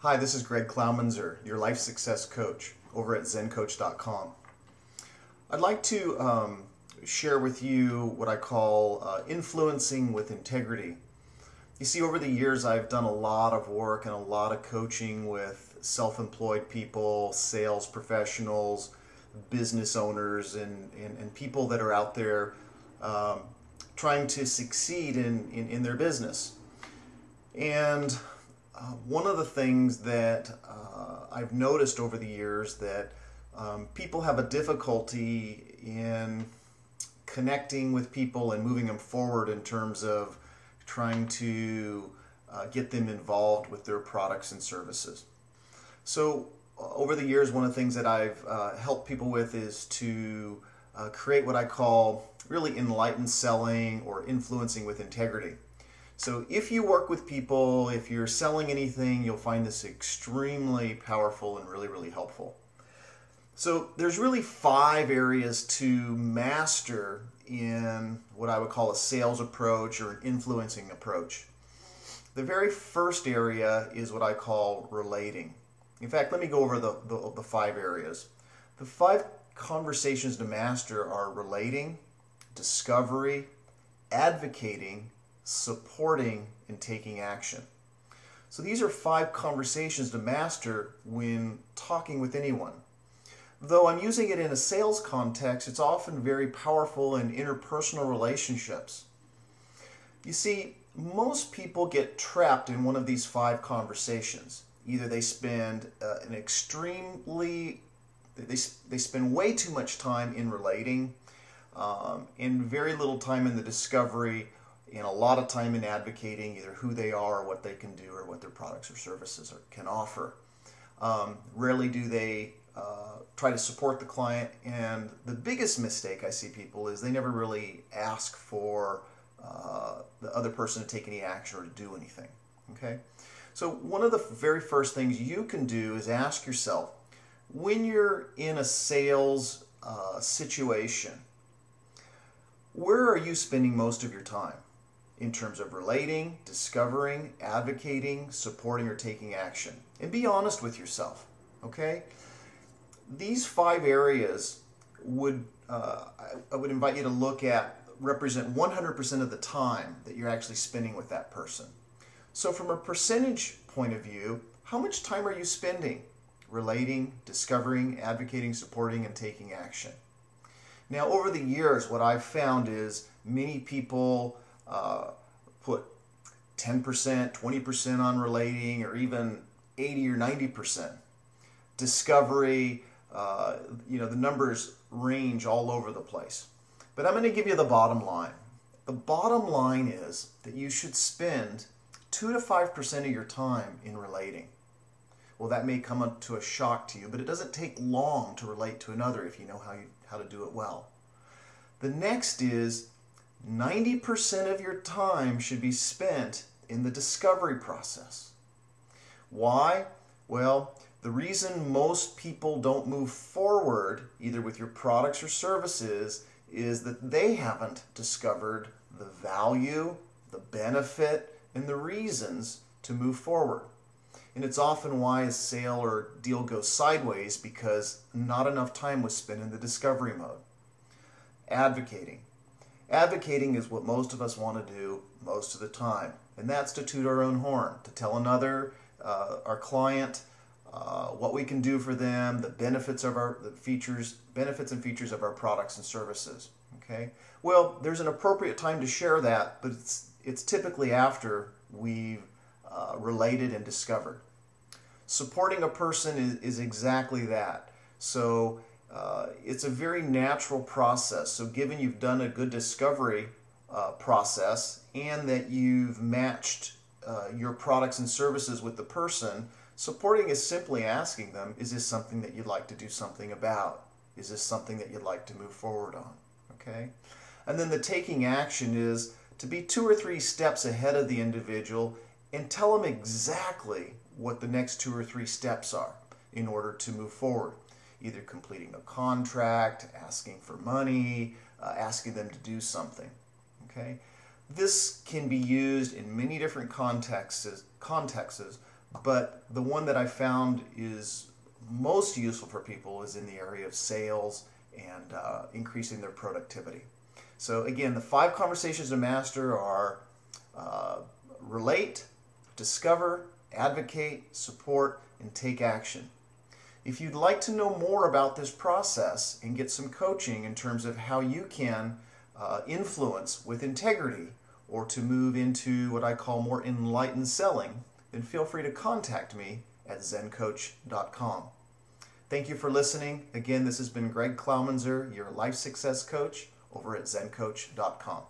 Hi, this is Greg Clowminzer, your life success coach over at zencoach.com. I'd like to share with you what I call influencing with integrity. You see, over the years I've done a lot of work and a lot of coaching with self-employed people, sales professionals, business owners, and people that are out there trying to succeed in their business. And one of the things that I've noticed over the years that people have a difficulty in connecting with people and moving them forward in terms of trying to get them involved with their products and services. So over the years, one of the things that I've helped people with is to create what I call really enlightened selling or influencing with integrity. So if you work with people, if you're selling anything, you'll find this extremely powerful and really helpful. So there's really 5 areas to master in what I would call a sales approach or an influencing approach. The very first area is what I call relating. In fact, let me go over the 5 areas. The 5 conversations to master are relating, discovery, advocating, supporting, and taking action. So these are 5 conversations to master when talking with anyone. Though I'm using it in a sales context, it's often very powerful in interpersonal relationships. You see, most people get trapped in one of these 5 conversations. Either they spend they spend way too much time in relating, and very little time in the discovery, and a lot of time in advocating either who they are or what they can do or what their products or services can offer. Rarely do they try to support the client, and the biggest mistake I see people is they never really ask for the other person to take any action or to do anything. Okay? So one of the very first things you can do is ask yourself, when you're in a sales situation, where are you spending most of your time? In terms of relating, discovering, advocating, supporting, or taking action. And be honest with yourself, okay? These 5 areas would, I would invite you to look at, represent 100% of the time that you're actually spending with that person. So from a percentage point of view, how much time are you spending relating, discovering, advocating, supporting, and taking action? Now, over the years, what I've found is many people put 10%, 20% on relating, or even 80 or 90%. Discovery, the numbers range all over the place. But I'm going to give you the bottom line. The bottom line is that you should spend 2 to 5% of your time in relating. Well, that may come up to a shock to you, but it doesn't take long to relate to another if you know how to do it well. The next is 90% of your time should be spent in the discovery process. Why? Well, the reason most people don't move forward, either with your products or services, is that they haven't discovered the value, the benefit, and the reasons to move forward. And it's often why a sale or deal goes sideways, because not enough time was spent in the discovery mode. Advocating. Advocating is what most of us want to do most of the time, and that's to toot our own horn, to tell another, our client, what we can do for them, the benefits of benefits and features of our products and services. Okay. Well, there's an appropriate time to share that, but it's typically after we've related and discovered. Supporting a person is exactly that. So it's a very natural process. So given you've done a good discovery process and that you've matched your products and services with the person, supporting is simply asking them, is this something that you'd like to do something about? Is this something that you'd like to move forward on? Okay? And then the taking action is to be 2 or 3 steps ahead of the individual and tell them exactly what the next 2 or 3 steps are in order to move forward. Either completing a contract, asking for money, asking them to do something. Okay? This can be used in many different contexts, but the one that I found is most useful for people is in the area of sales and increasing their productivity. So again, the 5 conversations to master are relate, discover, advocate, support, and take action. If you'd like to know more about this process and get some coaching in terms of how you can influence with integrity or to move into what I call more enlightened selling, then feel free to contact me at zencoach.com. Thank you for listening. Again, this has been Greg Clowminzer, your life success coach over at zencoach.com.